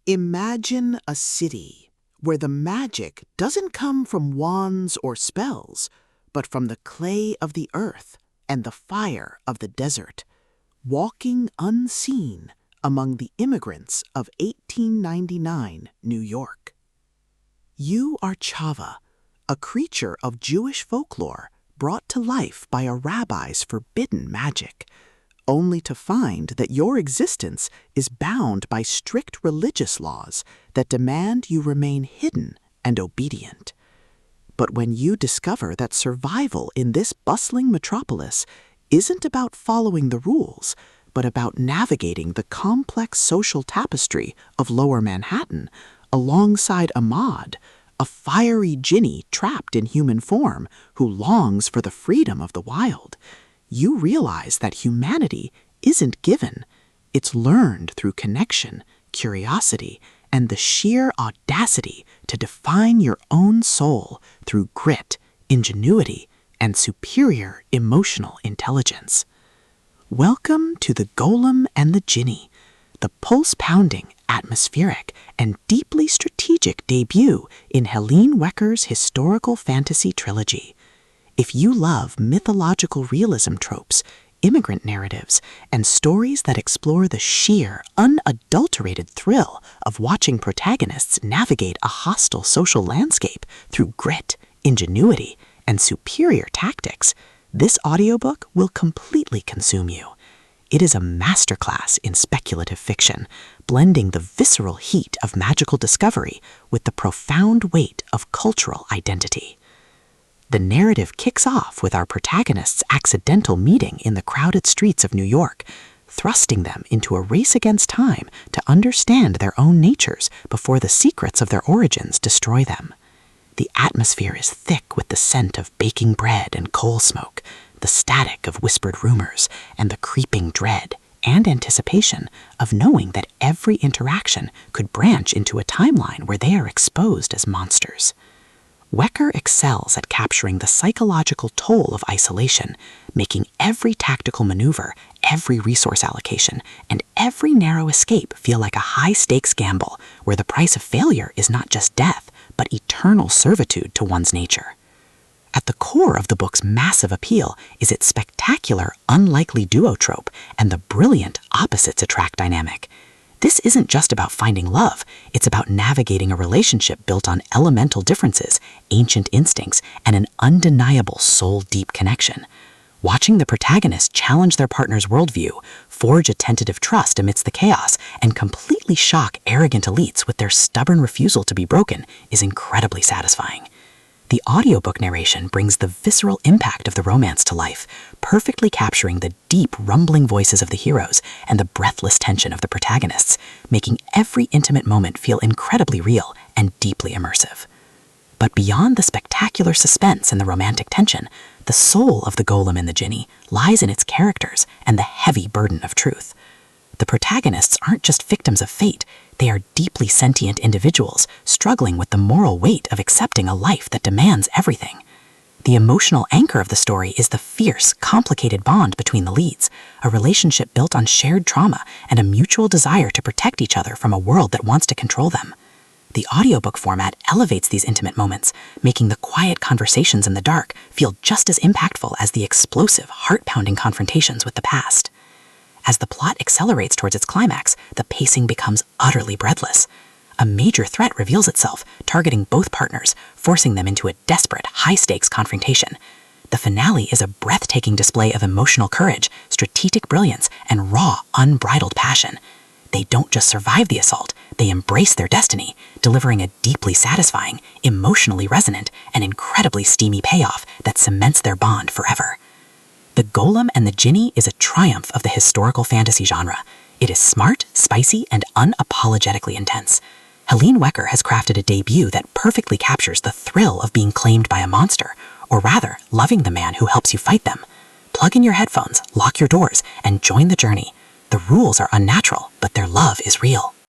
Imagine a city where the magic doesn't come from wands or spells, but from the clay of the earth and the fire of the desert, walking unseen among the immigrants of 1899 New York. You are Chava, a creature of Jewish folklore brought to life by a rabbi's forbidden magic, only to find that your existence is bound by strict religious laws that demand you remain hidden and obedient. But when you discover that survival in this bustling metropolis isn't about following the rules, but about navigating the complex social tapestry of Lower Manhattan alongside Ahmad, a fiery Jinni trapped in human form who longs for the freedom of the wild, you realize that humanity isn't given. It's learned through connection, curiosity, and the sheer audacity to define your own soul through grit, ingenuity, and superior emotional intelligence. Welcome to the Golem and the Jinni, the pulse-pounding, atmospheric, and deeply strategic debut in Helene Wecker's historical fantasy trilogy. If you love mythological realism tropes, immigrant narratives, and stories that explore the sheer, unadulterated thrill of watching protagonists navigate a hostile social landscape through grit, ingenuity, and superior tactics, this audiobook will completely consume you. It is a masterclass in speculative fiction, blending the visceral heat of magical discovery with the profound weight of cultural identity. The narrative kicks off with our protagonists' accidental meeting in the crowded streets of New York, thrusting them into a race against time to understand their own natures before the secrets of their origins destroy them. The atmosphere is thick with the scent of baking bread and coal smoke, the static of whispered rumors, and the creeping dread and anticipation of knowing that every interaction could branch into a timeline where they are exposed as monsters. Wecker excels at capturing the psychological toll of isolation, making every tactical maneuver, every resource allocation, and every narrow escape feel like a high-stakes gamble where the price of failure is not just death, but eternal servitude to one's nature. At the core of the book's massive appeal is its spectacular, unlikely duo trope and the brilliant opposites attract dynamic. This isn't just about finding love, it's about navigating a relationship built on elemental differences, ancient instincts, and an undeniable soul-deep connection. Watching the protagonists challenge their partner's worldview, forge a tentative trust amidst the chaos, and completely shock arrogant elites with their stubborn refusal to be broken is incredibly satisfying. The audiobook narration brings the visceral impact of the romance to life, perfectly capturing the deep, rumbling voices of the heroes and the breathless tension of the protagonists, making every intimate moment feel incredibly real and deeply immersive. But beyond the spectacular suspense and the romantic tension, the soul of the Golem and the Jinni lies in its characters and the heavy burden of truth. The protagonists aren't just victims of fate, they are deeply sentient individuals struggling with the moral weight of accepting a life that demands everything. The emotional anchor of the story is the fierce, complicated bond between the leads, a relationship built on shared trauma and a mutual desire to protect each other from a world that wants to control them. The audiobook format elevates these intimate moments, making the quiet conversations in the dark feel just as impactful as the explosive, heart-pounding confrontations with the past. As the plot accelerates towards its climax, the pacing becomes utterly breathless. A major threat reveals itself, targeting both partners, forcing them into a desperate, high-stakes confrontation. The finale is a breathtaking display of emotional courage, strategic brilliance, and raw, unbridled passion. They don't just survive the assault, they embrace their destiny, delivering a deeply satisfying, emotionally resonant, and incredibly steamy payoff that cements their bond forever. The Golem and the Jinni is a triumph of the historical fantasy genre. It is smart, spicy, and unapologetically intense. Helene Wecker has crafted a debut that perfectly captures the thrill of being claimed by a monster, or rather, loving the man who helps you fight them. Plug in your headphones, lock your doors, and join the journey. The rules are unnatural, but their love is real.